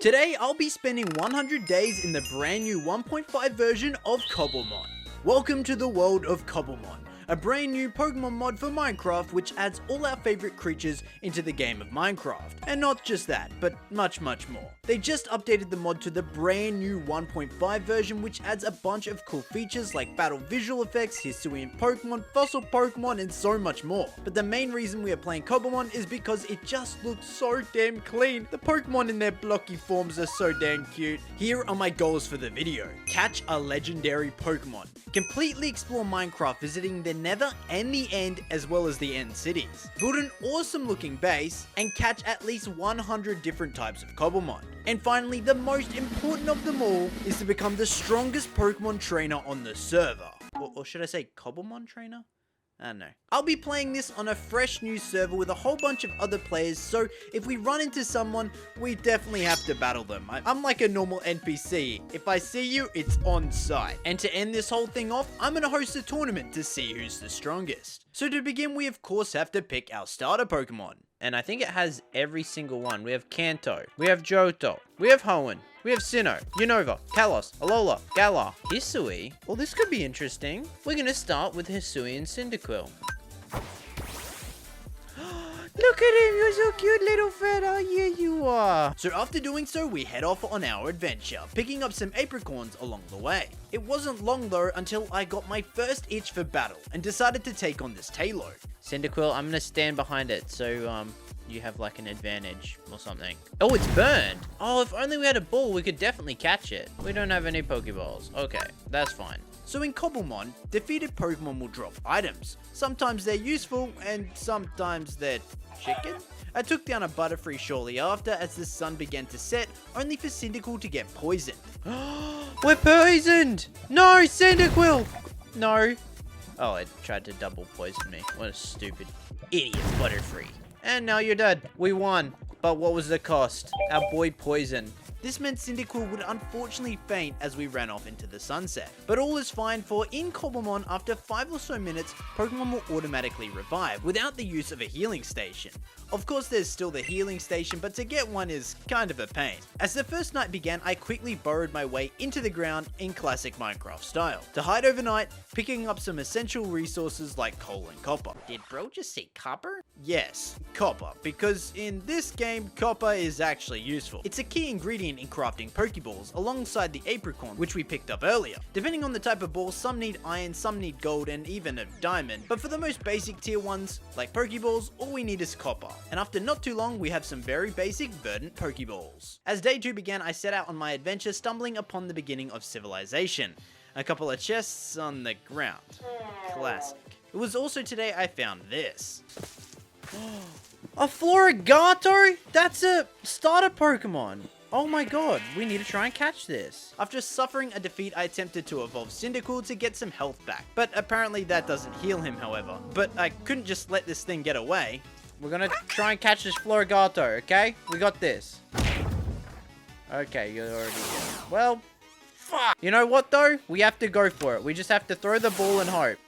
Today, I'll be spending 100 days in the brand new 1.5 version of Cobblemon. Welcome to the world of Cobblemon, a brand new Pokemon mod for Minecraft which adds all our favorite creatures into the game of Minecraft. And not just that, but much more. They just updated the mod to the brand new 1.5 version which adds a bunch of cool features like battle visual effects, Hisuian Pokemon, fossil Pokemon, and so much more. But the main reason we are playing Cobblemon is because it just looks so damn clean. The Pokemon in their blocky forms are so damn cute. Here are my goals for the video. Catch a legendary Pokemon. Completely explore Minecraft visiting the Nether and the End as well as the End cities. Build an awesome looking base and catch at least 100 different types of Cobblemon. And finally, the most important of them all is to become the strongest Pokemon trainer on the server. Or should I say Cobblemon trainer? I don't know. I'll be playing this on a fresh new server with a whole bunch of other players, so if we run into someone, we definitely have to battle them. I'm like a normal NPC. If I see you, it's on site. And to end this whole thing off, I'm gonna host a tournament to see who's the strongest. So to begin, we of course have to pick our starter Pokemon. And I think it has every single one. We have Kanto, we have Johto, we have Hoenn, we have Sinnoh, Unova, Kalos, Alola, Galar, Hisui. Well, this could be interesting. We're gonna start with Hisuian Cyndaquil. Look at him, you're so cute, little fella. Yeah, you are. So after doing so, we head off on our adventure, picking up some apricorns along the way. It wasn't long though until I got my first itch for battle and decided to take on this Talo. Cyndaquil, I'm gonna stand behind it so you have like an advantage or something. Oh, it's burned. Oh, if only we had a ball, we could definitely catch it. We don't have any Pokeballs. Okay, that's fine. So in Cobblemon, defeated Pokemon will drop items. Sometimes they're useful and sometimes they're chicken. I took down a Butterfree shortly after as the sun began to set, only for Cyndaquil to get poisoned. We're poisoned! No, Cyndaquil! No. Oh, it tried to double poison me. What a stupid idiot Butterfree. And now you're dead. We won. But what was the cost? Our boy poisoned. This meant Cyndaquil would unfortunately faint as we ran off into the sunset. But all is fine, for in Cobblemon, after 5 or so minutes, Pokemon will automatically revive without the use of a healing station. Of course, there's still the healing station, but to get one is kind of a pain. As the first night began, I quickly burrowed my way into the ground in classic Minecraft style, to hide overnight, picking up some essential resources like coal and copper. Did bro just say copper? Yes, copper, because in this game, copper is actually useful. It's a key ingredient in crafting Pokeballs, alongside the apricorn, which we picked up earlier. Depending on the type of ball, some need iron, some need gold, and even a diamond, but for the most basic tier ones, like Pokeballs, all we need is copper. And after not too long, we have some very basic verdant Pokeballs. As day 2 began, I set out on my adventure, stumbling upon the beginning of civilization. A couple of chests on the ground. Classic. It was also today I found this. A Florigato? That's a starter Pokemon. Oh my god, we need to try and catch this. After suffering a defeat, I attempted to evolve Cyndaquil to get some health back. But apparently that doesn't heal him, however. But I couldn't just let this thing get away. We're gonna try and catch this Florigato, okay? We got this. Okay, you're already here. Well, fuck. You know what though? We have to go for it. We just have to throw the ball and hope.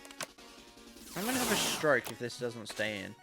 I'm gonna have a stroke if this doesn't stay in.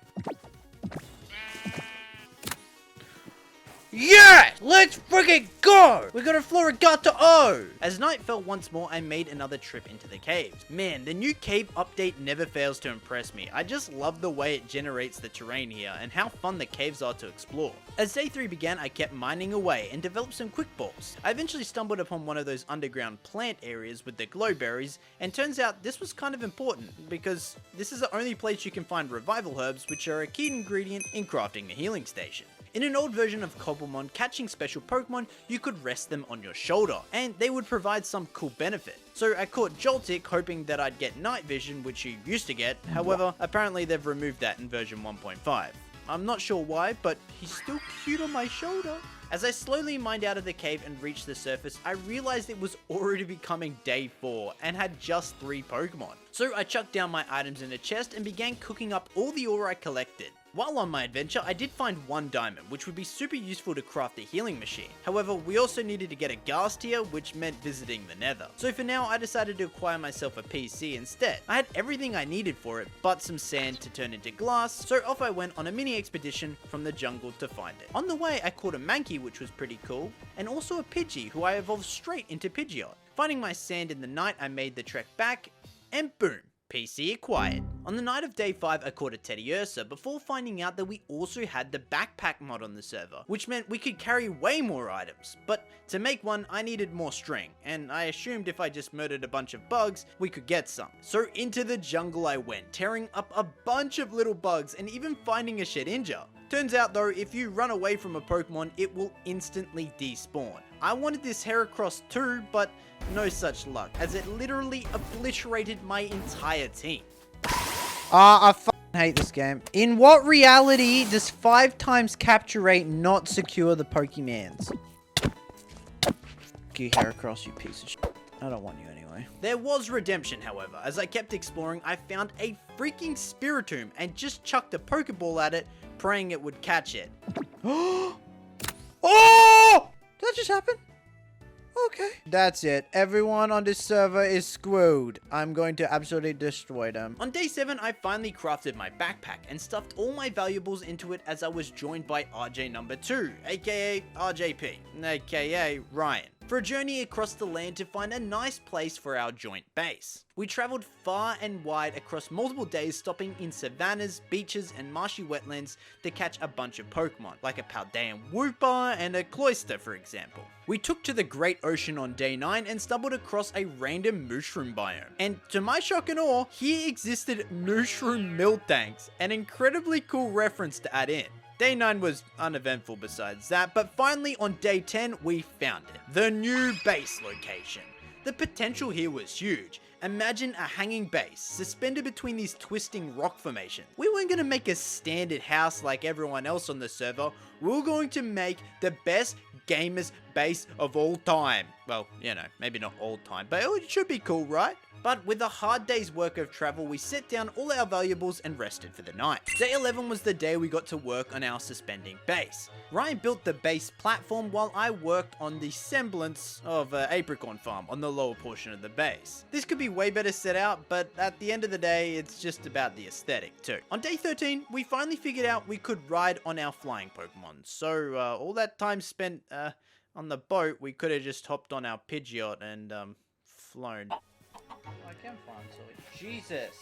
Yeah! Let's freaking go! We got a Florigato! As night fell once more, I made another trip into the caves. Man, the new cave update never fails to impress me. I just love the way it generates the terrain here and how fun the caves are to explore. As day 3 began, I kept mining away and developed some quick balls. I eventually stumbled upon one of those underground plant areas with the glow berries, and turns out this was kind of important because this is the only place you can find revival herbs, which are a key ingredient in crafting a healing station. In an old version of Cobblemon, catching special Pokemon, you could rest them on your shoulder, and they would provide some cool benefit. So I caught Joltik hoping that I'd get night vision, which you used to get. However, apparently they've removed that in version 1.5. I'm not sure why, but he's still cute on my shoulder. As I slowly mined out of the cave and reached the surface, I realized it was already becoming day 4 and had just 3 Pokemon. So I chucked down my items in a chest and began cooking up all the ore I collected. While on my adventure, I did find one diamond, which would be super useful to craft a healing machine. However, we also needed to get a ghast here, which meant visiting the nether. So for now, I decided to acquire myself a PC instead. I had everything I needed for it, but some sand to turn into glass, so off I went on a mini expedition from the jungle to find it. On the way, I caught a Mankey, which was pretty cool, and also a Pidgey, who I evolved straight into Pidgeot. Finding my sand in the night, I made the trek back, and boom. PC acquired. On the night of day 5, I caught a Teddy Ursa before finding out that we also had the backpack mod on the server, which meant we could carry way more items. But to make one, I needed more string, and I assumed if I just murdered a bunch of bugs, we could get some. So into the jungle I went, tearing up a bunch of little bugs and even finding a Shedinja. Turns out though, if you run away from a Pokemon, it will instantly despawn. I wanted this Heracross too, but no such luck, as it literally obliterated my entire team. I f***ing hate this game. In what reality does 5 times capture rate not secure the Pokemans? You Heracross, you piece of shit. I don't want you anyway. There was redemption, however. As I kept exploring, I found a freaking Spiritomb and just chucked a Pokeball at it, praying it would catch it. Oh! Did that just happen? Okay. That's it. Everyone on this server is screwed. I'm going to absolutely destroy them. On day 7, I finally crafted my backpack and stuffed all my valuables into it as I was joined by RJ number 2, aka RJP, aka Ryan, for a journey across the land to find a nice place for our joint base. We travelled far and wide across multiple days, stopping in savannas, beaches, and marshy wetlands to catch a bunch of Pokemon, like a Paldean Wooper and a Cloyster for example. We took to the Great Ocean on day 9 and stumbled across a random mushroom biome. And to my shock and awe, here existed mushroom milk tanks, an incredibly cool reference to add in. Day 9 was uneventful besides that, but finally on day 10 we found it. The new base location. The potential here was huge. Imagine a hanging base suspended between these twisting rock formations. We weren't going to make a standard house like everyone else on the server. We were going to make the best gamers base of all time. Well, you know, maybe not all time, but it should be cool, right? But with a hard day's work of travel, we set down all our valuables and rested for the night. Day 11 was the day we got to work on our suspending base. Ryan built the base platform while I worked on the semblance of an apricot farm on the lower portion of the base. This could be way better set out, but at the end of the day, it's just about the aesthetic too. On day 13, we finally figured out we could ride on our flying Pokemon. So all that time spent on the boat, we could have just hopped on our Pidgeot and flown. I can find so. Jesus.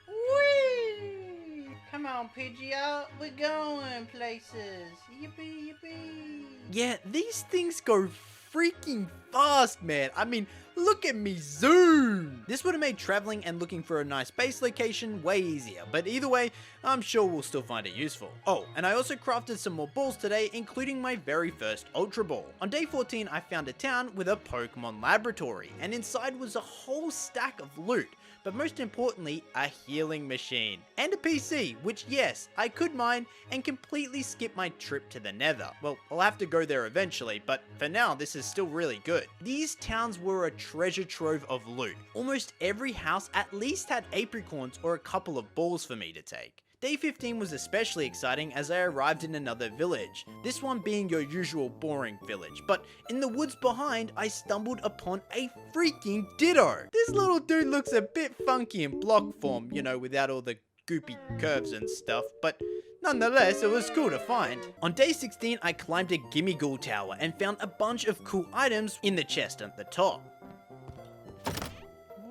Whee! Come on, Pidgeot. We're going places. Yippee, yippee. Yeah, these things go freaking fast, man. I mean, look at me zoom. This would have made traveling and looking for a nice base location way easier, but either way, I'm sure we'll still find it useful. Oh, and I also crafted some more balls today, including my very first Ultra Ball. On day 14, I found a town with a Pokemon laboratory, and inside was a whole stack of loot. But most importantly, a healing machine. And a PC, which yes, I could mine and completely skip my trip to the nether. Well, I'll have to go there eventually, but for now, this is still really good. These towns were a treasure trove of loot. Almost every house at least had apricorns or a couple of balls for me to take. Day 15 was especially exciting as I arrived in another village, this one being your usual boring village, but in the woods behind I stumbled upon a freaking Ditto. This little dude looks a bit funky in block form, you know, without all the goopy curves and stuff, but nonetheless, it was cool to find. On day 16, I climbed a Gimmighoul tower and found a bunch of cool items in the chest at the top.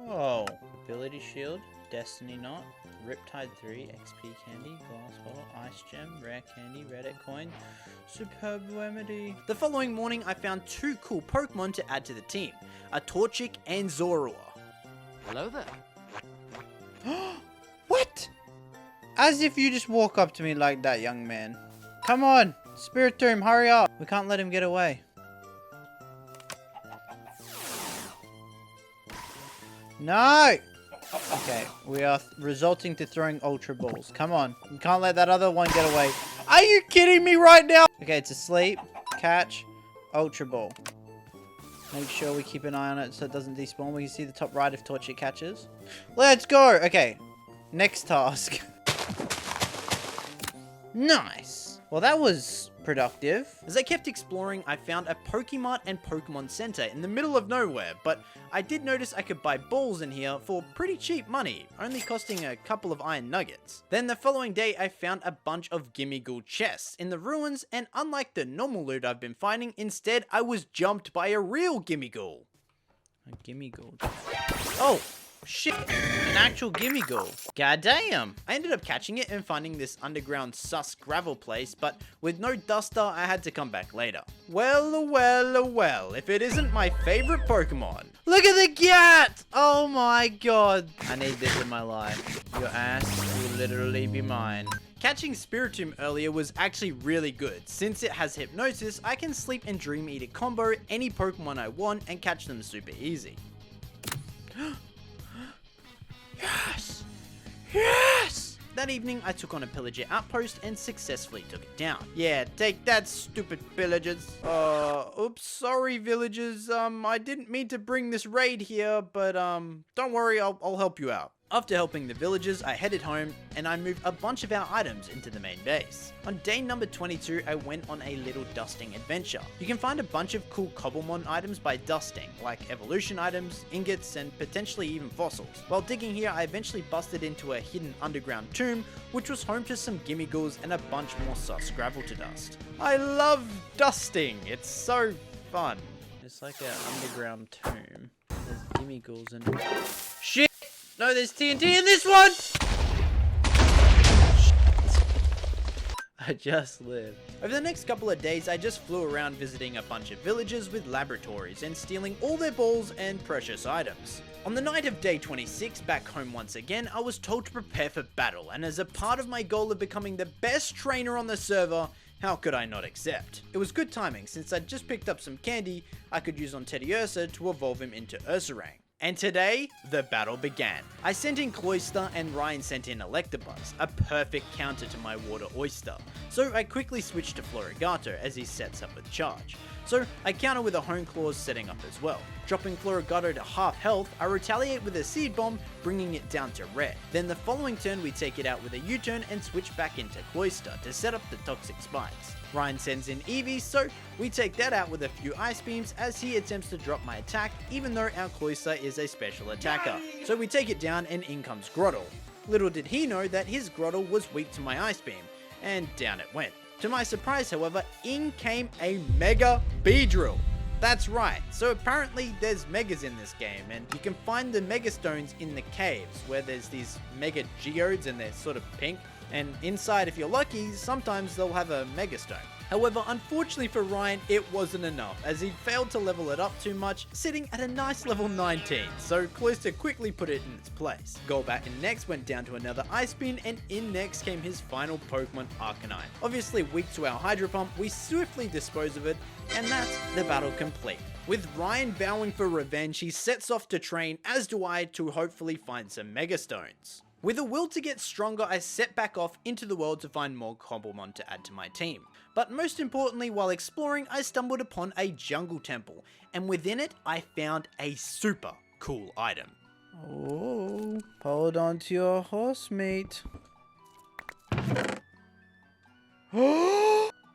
Whoa. Ability Shield, Destiny Knot, Riptide 3, XP Candy, Glass Bottle, Ice Gem, Rare Candy, Reddit Coin, Superb Remedy. The following morning, I found 2 cool Pokemon to add to the team, a Torchic and Zorua. Hello there. What? As if you just walk up to me like that, young man. Come on, Spiritomb, hurry up. We can't let him get away. No! Okay, we are resulting to throwing Ultra Balls. Come on. You can't let that other one get away. Are you kidding me right now? Okay, it's asleep. Catch. Ultra Ball. Make sure we keep an eye on it so it doesn't despawn. We can see the top right if Torchic catches. Let's go! Okay. Next task. Nice. Well, that was productive. As I kept exploring, I found a Pokemart and Pokemon Center in the middle of nowhere, but I did notice I could buy balls in here for pretty cheap money, only costing a couple of iron nuggets. Then the following day, I found a bunch of Gimmighoul chests in the ruins, and unlike the normal loot I've been finding, instead I was jumped by a real Gimmighoul. A Gimmighoul. Oh! Shit, an actual Gimmighoul. Goddamn. I ended up catching it and finding this underground sus gravel place, but with no duster, I had to come back later. Well, if it isn't my favorite Pokemon. Look at the cat! Oh my god. I need this in my life. Your ass will literally be mine. Catching Spiritomb earlier was actually really good. Since it has Hypnosis, I can sleep and Dream Eater combo any Pokemon I want and catch them super easy. Yes! Yes! That evening, I took on a pillager outpost and successfully took it down. Yeah, take that, stupid villagers. Oops, sorry, villagers. I didn't mean to bring this raid here, but, don't worry, I'll help you out. After helping the villagers, I headed home and I moved a bunch of our items into the main base. On day number 22, I went on a little dusting adventure. You can find a bunch of cool Cobblemon items by dusting, like evolution items, ingots, and potentially even fossils. While digging here, I eventually busted into a hidden underground tomb, which was home to some Gimmighouls and a bunch more sus gravel to dust. I love dusting, it's so fun. It's like an underground tomb. There's Gimmighouls in it. Shit! No, there's TNT in this one! I just lived. Over the next couple of days, I just flew around visiting a bunch of villages with laboratories and stealing all their balls and precious items. On the night of day 26, back home once again, I was told to prepare for battle, and as a part of my goal of becoming the best trainer on the server, how could I not accept? It was good timing since I'd just picked up some candy I could use on Teddiursa to evolve him into Itsrj. And today, the battle began. I sent in Cloyster and Ryan sent in Electabuzz, a perfect counter to my Water Oyster. So I quickly switched to Florigato as he sets up with charge. So I counter with a Hone Claws setting up as well. Dropping Florigato to half health, I retaliate with a Seed Bomb, bringing it down to red. Then the following turn we take it out with a U-turn and switch back into Cloyster to set up the Toxic Spikes. Ryan sends in Eevee, so we take that out with a few Ice Beams as he attempts to drop my attack, even though our Cloyster is a special attacker. So we take it down and in comes Grottle. Little did he know that his Grottle was weak to my Ice Beam, and down it went. To my surprise, however, in came a Mega Beedrill. That's right, so apparently there's Megas in this game, and you can find the Mega Stones in the caves, where there's these Mega Geodes and they're sort of pink. And inside, if you're lucky, sometimes they'll have a Mega Stone. However, unfortunately for Ryan, it wasn't enough, as he failed to level it up too much, sitting at a nice level 19, so Cloyster quickly put it in its place. Golbat in next went down to another Ice Beam, and in next came his final Pokemon, Arcanine. Obviously weak to our Hydro Pump, we swiftly dispose of it, and that's the battle complete. With Ryan vowing for revenge, he sets off to train, as do I, to hopefully find some Mega Stones. With a will to get stronger, I set back off into the world to find more Cobblemon to add to my team. But most importantly, while exploring, I stumbled upon a jungle temple, and within it, I found a super cool item. Oh, hold on to your horse meat.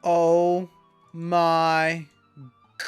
Oh my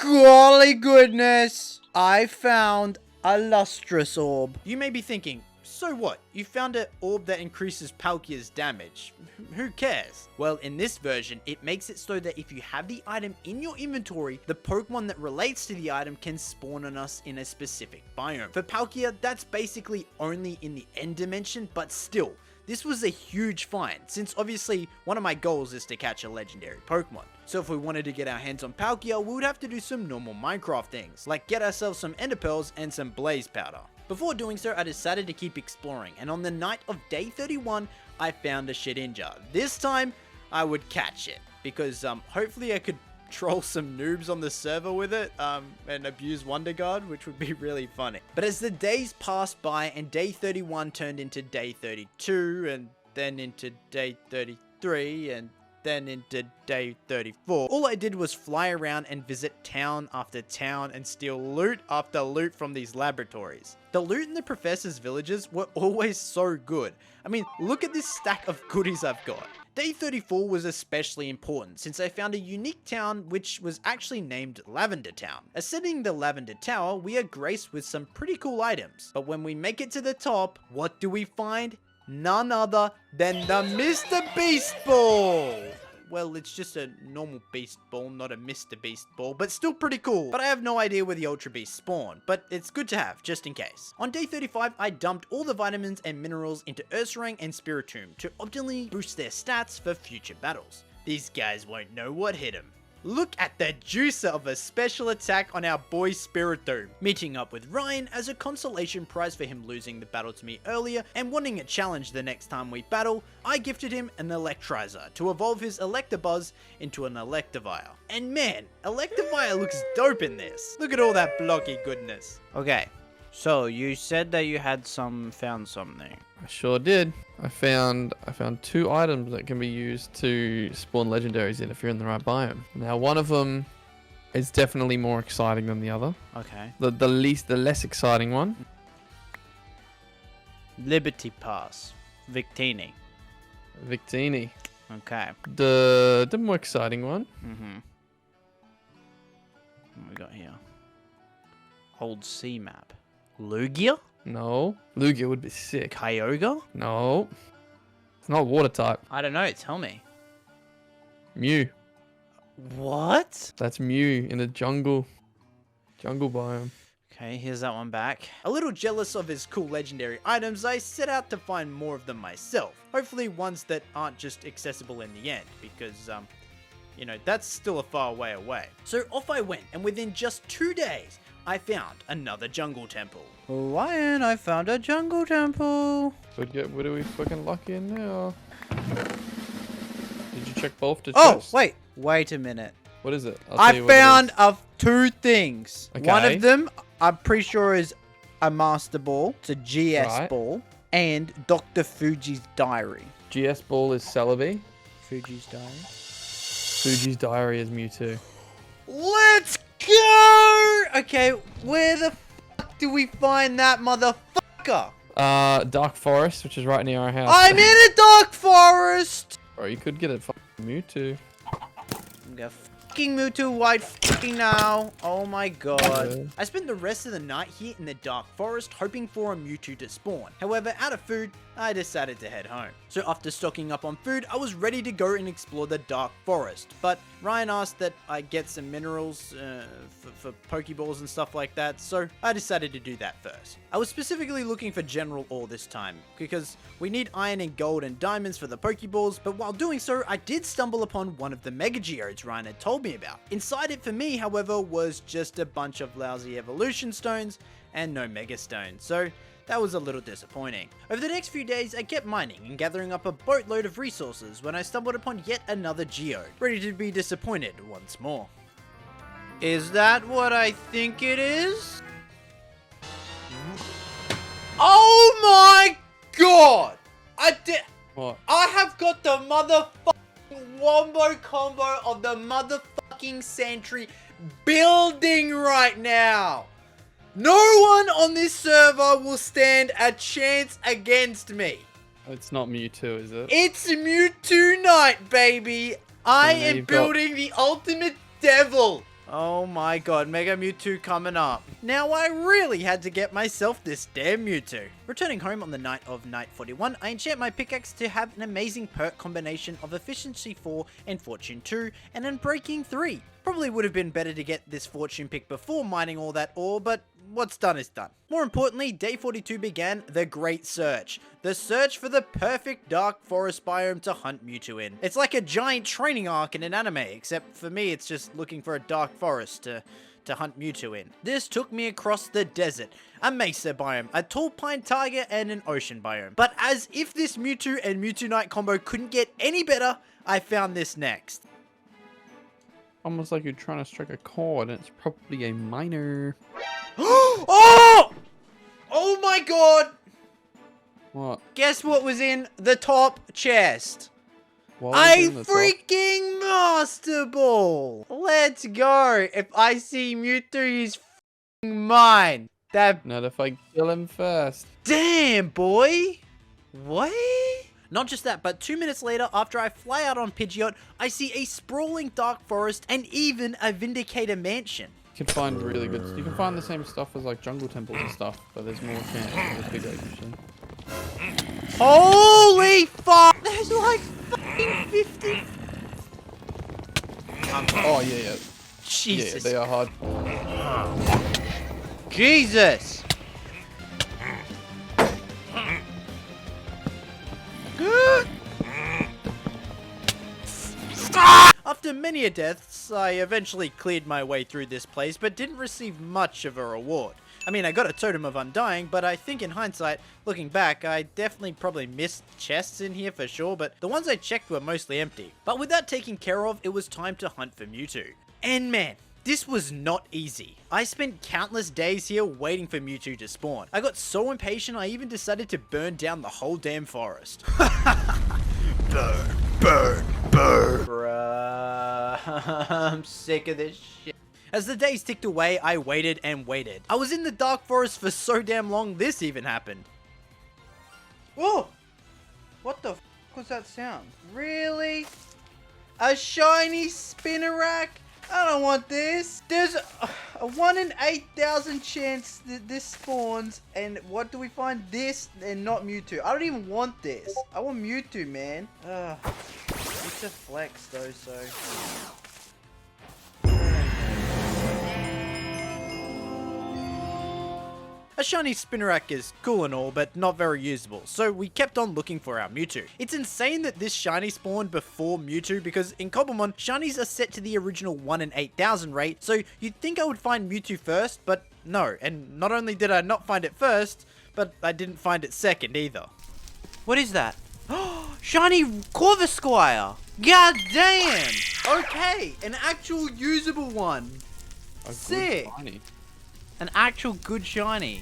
golly goodness! I found a lustrous orb. You may be thinking, so what? You found an orb that increases Palkia's damage. Who cares? Well, in this version, it makes it so that if you have the item in your inventory, the Pokemon that relates to the item can spawn on us in a specific biome. For Palkia, that's basically only in the end dimension, but still, this was a huge find, since obviously one of my goals is to catch a legendary Pokemon. So if we wanted to get our hands on Palkia, we would have to do some normal Minecraft things, like get ourselves some Ender Pearls and some Blaze Powder. Before doing so, I decided to keep exploring, and on the night of day 31, I found a Shedinja. This time, I would catch it, because hopefully I could troll some noobs on the server with it, and abuse Wonder Guard, which would be really funny. But as the days passed by, and day 31 turned into day 32, and then into day 33, and then into day 34. All I did was fly around and visit town after town and steal loot after loot from these laboratories. The loot in the professor's villages were always so good. I mean, look at this stack of goodies I've got. Day 34 was especially important since I found a unique town which was actually named Lavender Town. Ascending the Lavender Tower, we are graced with some pretty cool items, but when we make it to the top, what do we find? None other than the Mr. Beast Ball! Well, it's just a normal beast ball, not a Mr. Beast ball, but still pretty cool. But I have no idea where the Ultra Beast spawn, but it's good to have, just in case. On day 35, I dumped all the vitamins and minerals into Itsrj and Spiritomb to optimally boost their stats for future battles. These guys won't know what hit them. Look at the juicer of a special attack on our boy Spiritomb. Meeting up with Ryan as a consolation prize for him losing the battle to me earlier and wanting a challenge the next time we battle, I gifted him an Electrizer to evolve his Electabuzz into an Electivire. And man, Electivire looks dope in this. Look at all that blocky goodness. Okay, so you said that you had found something. I sure did. I found 2 items that can be used to spawn legendaries in if you're in the right biome. Now one of them is definitely more exciting than the other. Okay. The less exciting one. Liberty Pass. Victini. Victini. Okay. The more exciting one. What we got here? Old sea map. Lugia? No. Lugia would be sick. Kyogre? No. It's not water type. I don't know, tell me. Mew. What? That's Mew in the jungle biome. Okay, here's that one back. A little jealous of his cool legendary items, I set out to find more of them myself. Hopefully ones that aren't just accessible in the end, because, you know, that's still a far way away. So off I went, and within just 2 days, I found another jungle temple. Ryan, I found a jungle temple. So what are we fucking lucky in now? Did you check both the Oh, chests? wait a minute. What is it? I found 2 things. Okay. One of them, I'm pretty sure is a Master Ball. It's a GS Ball. And Dr. Fuji's Diary. GS Ball is Celebi. Fuji's Diary. Fuji's Diary is Mewtwo. Let's go! Okay, where the fuck do we find that motherfucker? Dark Forest, which is right near our house. I'm in a dark forest! Or you could get a fucking Mewtwo. I'm gonna fucking Mewtwo right fucking now. Oh my god. Yeah. I spent the rest of the night here in the dark forest hoping for a Mewtwo to spawn. However, out of food, I decided to head home. So after stocking up on food, I was ready to go and explore the dark forest. But Ryan asked that I get some minerals for Pokeballs and stuff like that, so I decided to do that first. I was specifically looking for general ore this time, because we need iron and gold and diamonds for the Pokeballs, but while doing so, I did stumble upon one of the Mega Geodes Ryan had told me about. Inside it for me, however, was just a bunch of lousy evolution stones and no Mega Stones, so that was a little disappointing. Over the next few days, I kept mining and gathering up a boatload of resources when I stumbled upon yet another geode, ready to be disappointed once more. Is that what I think it is? Oh my god! What? I have got the motherfucking wombo combo of the motherfucking Sentry building right now! No one on this server will stand a chance against me. It's not Mewtwo, is it? It's Mewtwo night, baby. I am building the ultimate devil. Oh my god, Mega Mewtwo coming up. Now I really had to get myself this damn Mewtwo. Returning home on the night of night 41, I enchant my pickaxe to have an amazing perk combination of Efficiency 4 and Fortune 2 and Unbreaking 3. Probably would have been better to get this fortune pick before mining all that ore, but what's done is done. More importantly, day 42 began the great search. The search for the perfect dark forest biome to hunt Mewtwo in. It's like a giant training arc in an anime, except for me it's just looking for a dark forest to hunt Mewtwo in. This took me across the desert, a mesa biome, a tall pine taiga, and an ocean biome. But as if this Mewtwo and Mewtwo Knight combo couldn't get any better, I found this next. Almost like you're trying to strike a chord, and it's probably a minor. Oh! Oh my god! What? Guess what was in the top chest? What was A in the top? freaking Master Ball! Let's go! If I see Mewtwo, he's f***ing mine. That Not if I kill him first. damn boy! What? Not just that, but 2 minutes later, after I fly out on Pidgeot, I see a sprawling dark forest and even a Vindicator mansion. You can find really good. You can find the same stuff as like jungle temples and stuff, but there's more chance of bigger usually. Holy fuck! There's like fucking 50. Oh yeah. Jesus. Yeah, they are hard. Jesus! After many a deaths, I eventually cleared my way through this place, but didn't receive much of a reward. I mean, I got a Totem of Undying, but I think in hindsight, looking back, I definitely probably missed chests in here for sure, but the ones I checked were mostly empty. But with that taken care of, it was time to hunt for Mewtwo. And man, this was not easy. I spent countless days here waiting for Mewtwo to spawn. I got so impatient I even decided to burn down the whole damn forest. Burn, burn, burn. Bruh, I'm sick of this shit. As the days ticked away, I waited and waited. I was in the dark forest for so damn long this even happened. Whoa! What the f was that sound? Really? A shiny Spinarak? I don't want this. There's a 1 in 8,000 chance that this spawns, and what do we find? This and not Mewtwo. I don't even want this. I want Mewtwo, man. It's a flex though, so. A shiny Spinarak is cool and all, but not very usable, so we kept on looking for our Mewtwo. It's insane that this shiny spawned before Mewtwo, because in Cobblemon, shinies are set to the original 1 in 8,000 rate, so you'd think I would find Mewtwo first, but no. And not only did I not find it first, but I didn't find it second either. What is that? Shiny Corvisquire! God damn! Okay, an actual usable one. Sick! An actual good shiny.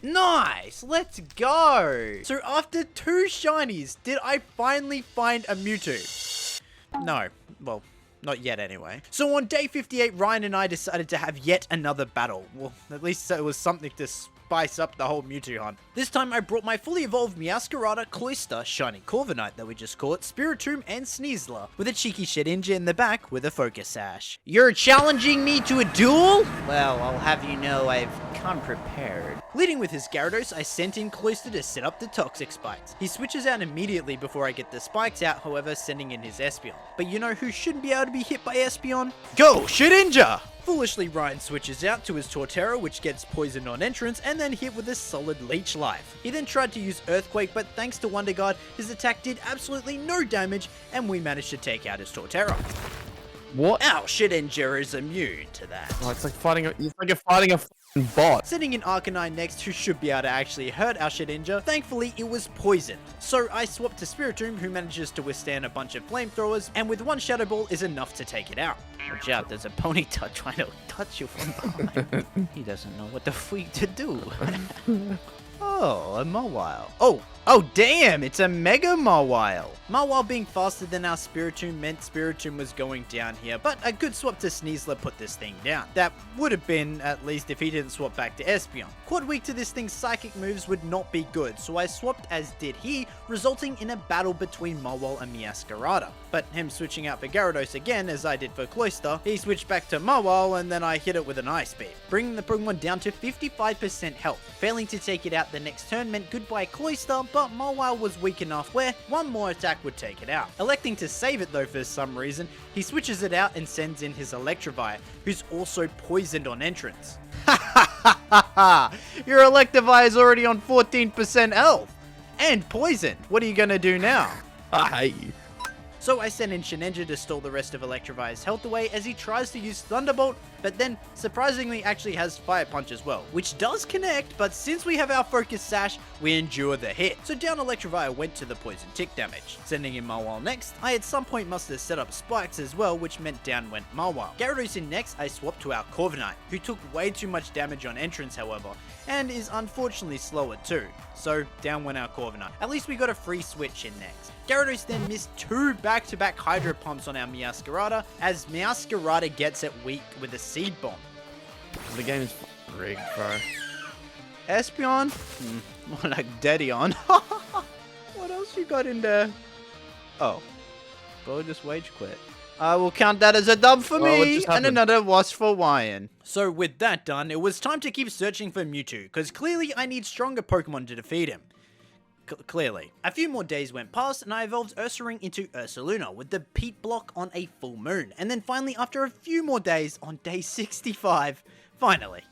Nice! Let's go! So after 2 shinies, did I finally find a Mewtwo? No. Well, not yet anyway. So on day 58, Ryan and I decided to have yet another battle. Well, at least it was something to spice up the whole Mewtwo hunt. This time I brought my fully evolved Meowscarada, Cloyster, Shiny Corviknight that we just caught, Spiritomb, and Sneasler, with a cheeky Shedinja in the back with a Focus Sash. You're challenging me to a duel? Well, I'll have you know I've come prepared. Leading with his Gyarados, I sent in Cloyster to set up the Toxic Spikes. He switches out immediately before I get the spikes out, however, sending in his Espeon. But you know who shouldn't be able to be hit by Espeon? Go, Shedinja! Foolishly, Ryan switches out to his Torterra, which gets poisoned on entrance and then hit with a solid Leech Life. He then tried to use Earthquake, but thanks to Wonder Guard, his attack did absolutely no damage, and we managed to take out his Torterra. What? Our Shedinja is immune to that. Oh, it's like you're fighting a f***ing bot. Sending in Arcanine next, who should be able to actually hurt our Shedinja. Thankfully, it was poisoned. So I swapped to Spiritomb, who manages to withstand a bunch of flamethrowers, and with 1 Shadow Ball is enough to take it out. Watch out, there's a Ponyta trying to touch you from behind. He doesn't know what the freak to do. Oh, a Mawile. Oh damn, it's a Mega Mawile. Mawile being faster than our Spiritomb meant Spiritomb was going down here, but a good swap to Sneasler put this thing down. That would have been, at least, if he didn't swap back to Espeon. Quad weak to this thing's psychic moves would not be good, so I swapped as did he, resulting in a battle between Mawile and Meowscarada. But him switching out for Gyarados again, as I did for Cloyster, he switched back to Mawile and then I hit it with an Ice Beam, bringing the Pokemon down to 55% health. Failing to take it out the next turn meant goodbye Cloyster, but Mawile was weak enough where one more attack would take it out. Electing to save it though for some reason, he switches it out and sends in his Electivire, who's also poisoned on entrance. Your Electivire is already on 14% health! And poisoned! What are you gonna do now? I hate you. So I send in Shedinja to stall the rest of Electivire's health away as he tries to use Thunderbolt, but then surprisingly actually has Fire Punch as well, which does connect, but since we have our Focus Sash, we endure the hit. So down Electivire went to the poison tick damage. Sending in Mawile next, I at some point must have set up spikes as well, which meant down went Mawile. Gyarados in next, I swapped to our Corviknight, who took way too much damage on entrance however, and is unfortunately slower too. So down went our Corviknight. At least we got a free switch in next. Gyarados then missed 2 back-to-back Hydro Pumps on our Meowscarada, as Meowscarada gets it weak with a Seed Bomb. The game is rigged, bro. Espeon? More like Dedion. you got in there? Oh. Bro just wage quit. I will count that as a dub for Well, what me, just and happened? another was for Wyan. So with that done, it was time to keep searching for Mewtwo, because clearly I need stronger Pokemon to defeat him. Clearly. A few more days went past, and I evolved Ursaring into Ursaluna with the Peat block on a full moon. And then finally, after a few more days, on day 65, finally.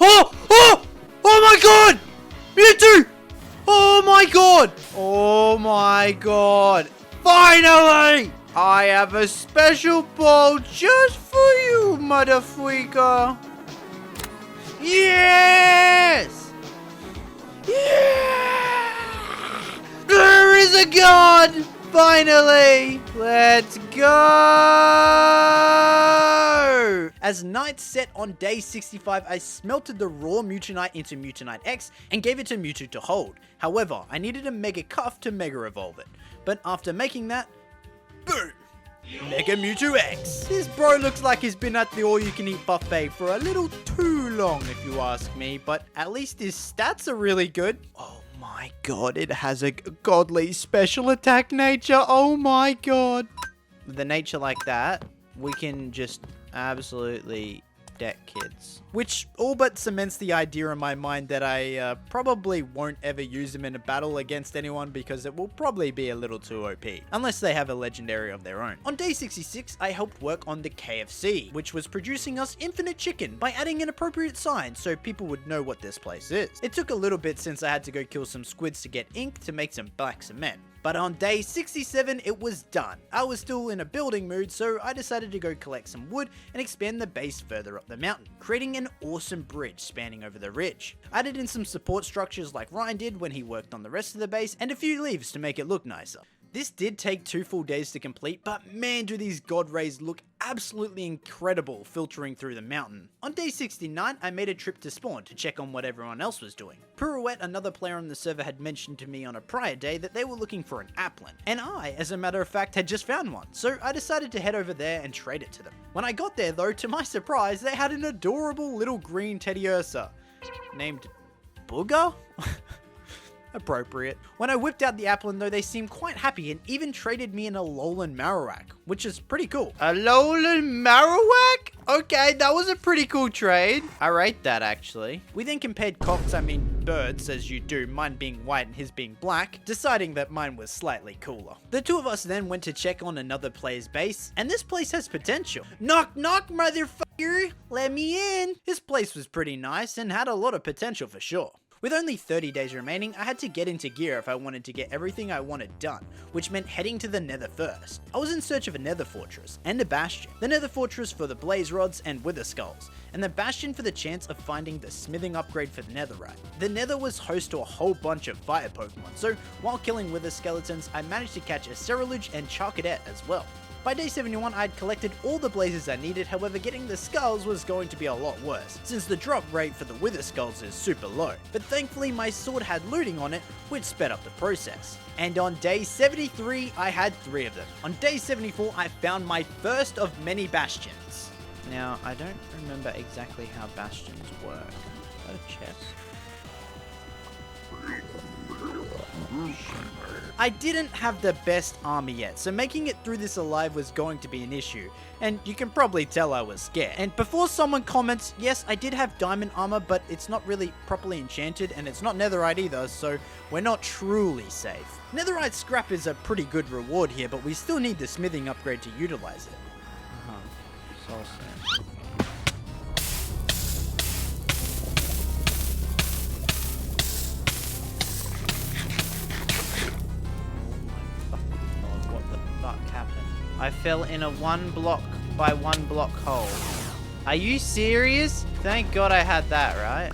Oh! Oh! Oh my god! Mewtwo! Oh my god! Oh my god. Finally! I have a special ball just for you, motherfucker. Yes! Yeah! There is a god! Finally! Let's go! As night set on day 65, I smelted the raw Mewtwonite into Mewtwonite X and gave it to Mewtwo to hold. However, I needed a Mega Cuff to Mega Evolve it. But after making that, boom! Mega Mewtwo X! This bro looks like he's been at the all-you-can-eat buffet for a little too long, if you ask me, but at least his stats are really good. Oh my god, it has a godly special attack nature. Oh my god. With a nature like that, we can just absolutely deck kids. Which all but cements the idea in my mind that I probably won't ever use him in a battle against anyone because it will probably be a little too OP, unless they have a legendary of their own. On day 66, I helped work on the KFC, which was producing us infinite chicken by adding an appropriate sign so people would know what this place is. It took a little bit since I had to go kill some squids to get ink to make some black cement. But on day 67, it was done. I was still in a building mood, so I decided to go collect some wood and expand the base further up the mountain, creating an awesome bridge spanning over the ridge. I added in some support structures like Ryan did when he worked on the rest of the base, and a few leaves to make it look nicer. This did take 2 full days to complete, but man do these god rays look absolutely incredible filtering through the mountain. On day 69, I made a trip to spawn to check on what everyone else was doing. Pirouette, another player on the server, had mentioned to me on a prior day that they were looking for an applin, and I, as a matter of fact, had just found one, so I decided to head over there and trade it to them. When I got there though, to my surprise, they had an adorable little green Teddy Ursa, named Booger? Appropriate. When I whipped out the applin though, they seemed quite happy and even traded me in a Alolan Marowak, which is pretty cool. A Alolan Marowak? Okay, that was a pretty cool trade. I rate that actually. We then compared birds, as you do, mine being white and his being black, deciding that mine was slightly cooler. The two of us then went to check on another player's base, and this place has potential. Knock knock, motherfucker! Let me in! This place was pretty nice and had a lot of potential for sure. With only 30 days remaining, I had to get into gear if I wanted to get everything I wanted done, which meant heading to the Nether first. I was in search of a Nether Fortress and a Bastion. The Nether Fortress for the Blaze Rods and Wither Skulls, and the Bastion for the chance of finding the smithing upgrade for the Netherite. The Nether was host to a whole bunch of fire Pokemon, so while killing Wither Skeletons, I managed to catch a Ceruledge and Charcadet as well. By day 71, I had collected all the blazes I needed, however getting the skulls was going to be a lot worse, since the drop rate for the wither skulls is super low. But thankfully my sword had looting on it, which sped up the process. And on day 73, I had 3 of them. On day 74, I found my first of many bastions. Now, I don't remember exactly how bastions work. Is that a chest? I didn't have the best armor yet, so making it through this alive was going to be an issue, and you can probably tell I was scared. And before someone comments, yes, I did have diamond armor, but it's not really properly enchanted, and it's not netherite either, so we're not truly safe. Netherite scrap is a pretty good reward here, but we still need the smithing upgrade to utilize it. Soul Sand. I fell in a 1 block by 1 block hole. Are you serious? Thank God I had that, right?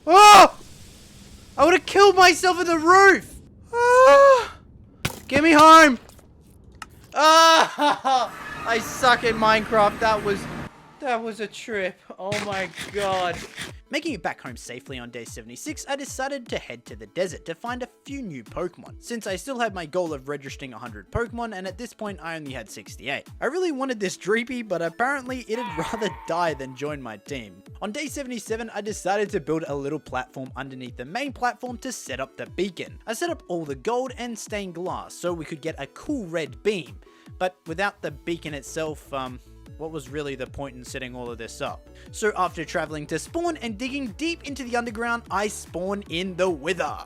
Oh! I would have killed myself in the roof! Ah! Get me home! Ah! I suck at Minecraft. That was a trip. Oh my god. Making it back home safely on day 76, I decided to head to the desert to find a few new Pokemon, since I still had my goal of registering 100 Pokemon, and at this point I only had 68. I really wanted this Dreepy, but apparently it'd rather die than join my team. On day 77, I decided to build a little platform underneath the main platform to set up the beacon. I set up all the gold and stained glass so we could get a cool red beam, but without the beacon itself, what was really the point in setting all of this up? So after traveling to spawn and digging deep into the underground, I spawn in the Wither,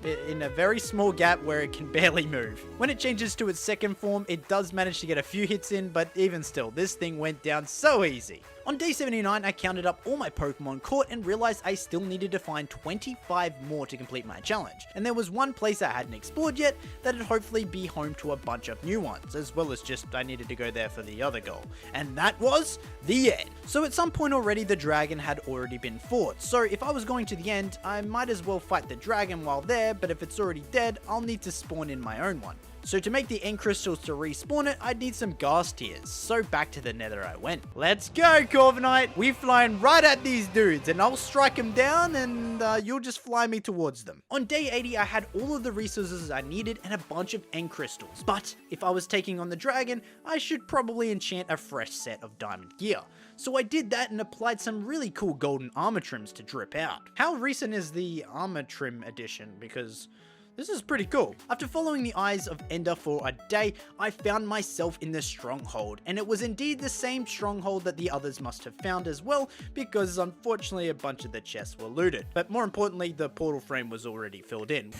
in a very small gap where it can barely move. When it changes to its second form, it does manage to get a few hits in, but even still, this thing went down so easy. On day 79, I counted up all my Pokemon caught and realized I still needed to find 25 more to complete my challenge. And there was one place I hadn't explored yet that'd hopefully be home to a bunch of new ones, as well as just I needed to go there for the other goal. And that was the end. So at some point already, the dragon had already been fought. So if I was going to the end, I might as well fight the dragon while there, but if it's already dead, I'll need to spawn in my own one. So to make the end crystals to respawn it, I'd need some gas tears. So back to the nether I went. Let's go, Corviknight! We're flying right at these dudes, and I'll strike them down, and you'll just fly me towards them. On day 80, I had all of the resources I needed and a bunch of end crystals. But if I was taking on the dragon, I should probably enchant a fresh set of diamond gear. So I did that and applied some really cool golden armor trims to drip out. How recent is the armor trim edition? Because this is pretty cool. After following the eyes of Ender for a day, I found myself in the stronghold, and it was indeed the same stronghold that the others must have found as well, because unfortunately a bunch of the chests were looted. But more importantly, the portal frame was already filled in.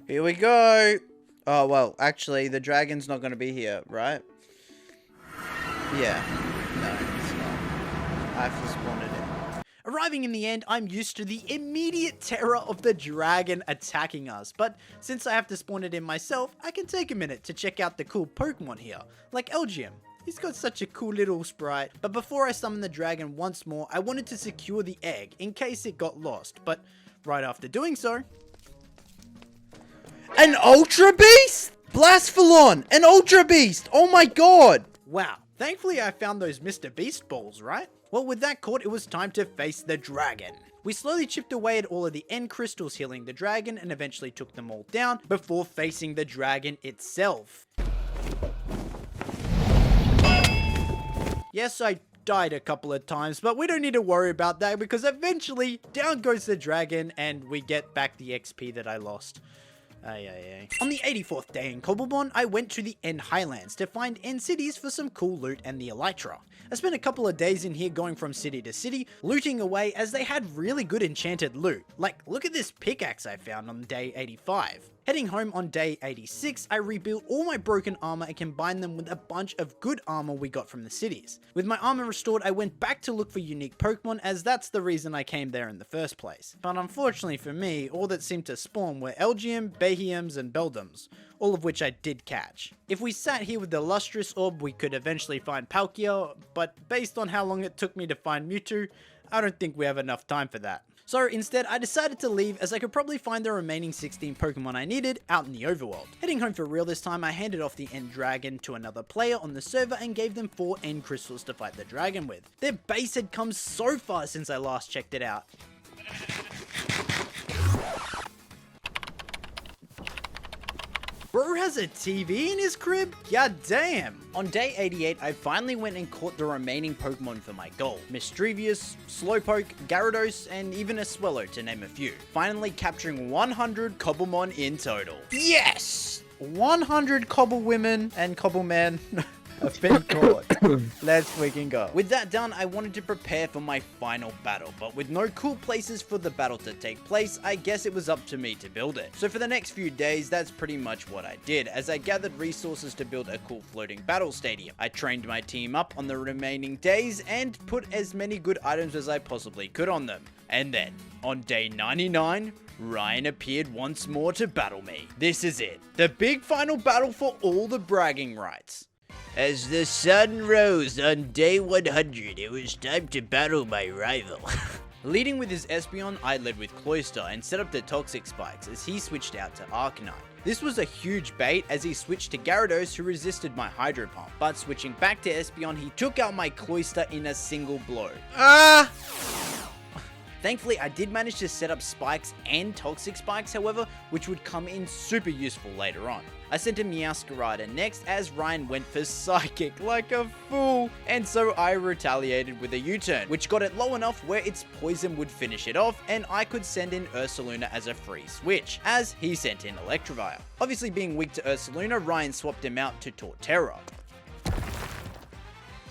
Here we go. Oh, well, actually, the dragon's not going to be here, right? Yeah. No, it's not. I have to spawn it in. Arriving in the end, I'm used to the immediate terror of the dragon attacking us, but since I have to spawn it in myself, I can take a minute to check out the cool Pokemon here, like Elgium. He's got such a cool little sprite. But before I summon the dragon once more, I wanted to secure the egg in case it got lost, but right after doing so... An Ultra Beast? Blastphalon! An Ultra Beast! Oh my god! Wow, thankfully I found those Mr. Beast balls, right? Well, with that caught, it was time to face the dragon. We slowly chipped away at all of the end crystals healing the dragon and eventually took them all down before facing the dragon itself. Yes, I died a couple of times, but we don't need to worry about that because eventually down goes the dragon and we get back the XP that I lost. On the 84th day in Cobblemon, I went to the End Highlands to find end cities for some cool loot and the Elytra. I spent a couple of days in here going from city to city, looting away as they had really good enchanted loot. Like, look at this pickaxe I found on day 85. Heading home on day 86, I rebuilt all my broken armor and combined them with a bunch of good armor we got from the cities. With my armor restored, I went back to look for unique Pokemon, as that's the reason I came there in the first place. But unfortunately for me, all that seemed to spawn were Elgium, Behiums, and Beldums, all of which I did catch. If we sat here with the Lustrous Orb, we could eventually find Palkia, but based on how long it took me to find Mewtwo, I don't think we have enough time for that. So instead, I decided to leave as I could probably find the remaining 16 Pokemon I needed out in the overworld. Heading home for real this time, I handed off the End Dragon to another player on the server and gave them 4 End Crystals to fight the dragon with. Their base had come so far since I last checked it out. Bro has a TV in his crib? God damn! On day 88, I finally went and caught the remaining Pokemon for my goal. Mischievous, Slowpoke, Gyarados, and even a Swellow to name a few. Finally capturing 100 Cobblemon in total. Yes! 100 Cobblewomen and Cobblemen have been caught. Let's freaking go. With that done, I wanted to prepare for my final battle, but with no cool places for the battle to take place, I guess it was up to me to build it. So for the next few days, that's pretty much what I did, as I gathered resources to build a cool floating battle stadium. I trained my team up on the remaining days and put as many good items as I possibly could on them. And then, on day 99, Ryan appeared once more to battle me. This is it, the big final battle for all the bragging rights. As the sun rose on day 100, it was time to battle my rival. Leading with his Espeon, I led with Cloyster and set up the Toxic Spikes as he switched out to Arcanine. This was a huge bait as he switched to Gyarados, who resisted my Hydro Pump, but switching back to Espeon, he took out my Cloyster in a single blow. Thankfully, I did manage to set up spikes and toxic spikes, however, which would come in super useful later on. I sent a Meowscarada next as Ryan went for Psychic like a fool, and so I retaliated with a U-turn, which got it low enough where its poison would finish it off, and I could send in Ursaluna as a free switch, as he sent in Electivire. Obviously being weak to Ursaluna, Ryan swapped him out to Torterra.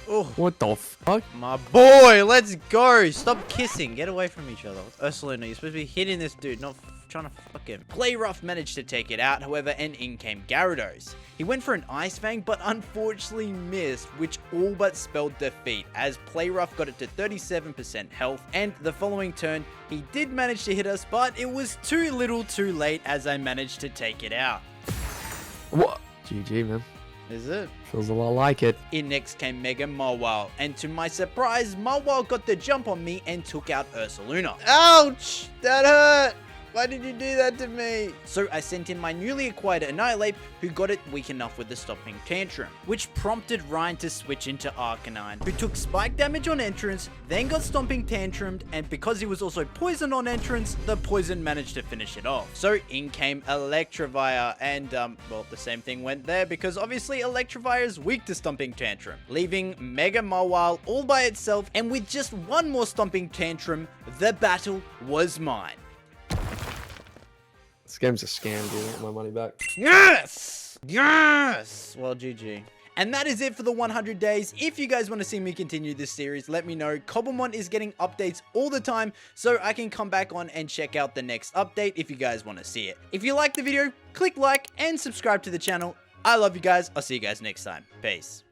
Oh, What the fuck? my boy, let's go. Stop kissing. Get away from each other. Ursaluna, you're supposed to be hitting this dude, not trying to fuck him. Playrough managed to take it out, however, and in came Gyarados. He went for an Ice Fang, but unfortunately missed, which all but spelled defeat, as Playrough got it to 37% health, and the following turn, he did manage to hit us, but it was too little too late as I managed to take it out. What? GG, man. Is it? Feels a lot like it. In next came Mega Mawile, and to my surprise, Mawile got the jump on me and took out Ursaluna. Ouch! That hurt! Why did you do that to me? So I sent in my newly acquired Annihilate, who got it weak enough with the Stomping Tantrum, which prompted Ryan to switch into Arcanine, who took spike damage on entrance, then got Stomping Tantrumed, and because he was also poisoned on entrance, the poison managed to finish it off. So in came Electivire, and well, the same thing went there, because obviously Electivire is weak to Stomping Tantrum, leaving Mega Mawile all by itself, and with just one more Stomping Tantrum, the battle was mine. This game's a scam, dude. I want my money back. Yes! Yes! Well, GG. And that is it for the 100 days. If you guys want to see me continue this series, let me know. Cobblemon is getting updates all the time, so I can come back on and check out the next update if you guys want to see it. If you liked the video, click like and subscribe to the channel. I love you guys. I'll see you guys next time. Peace.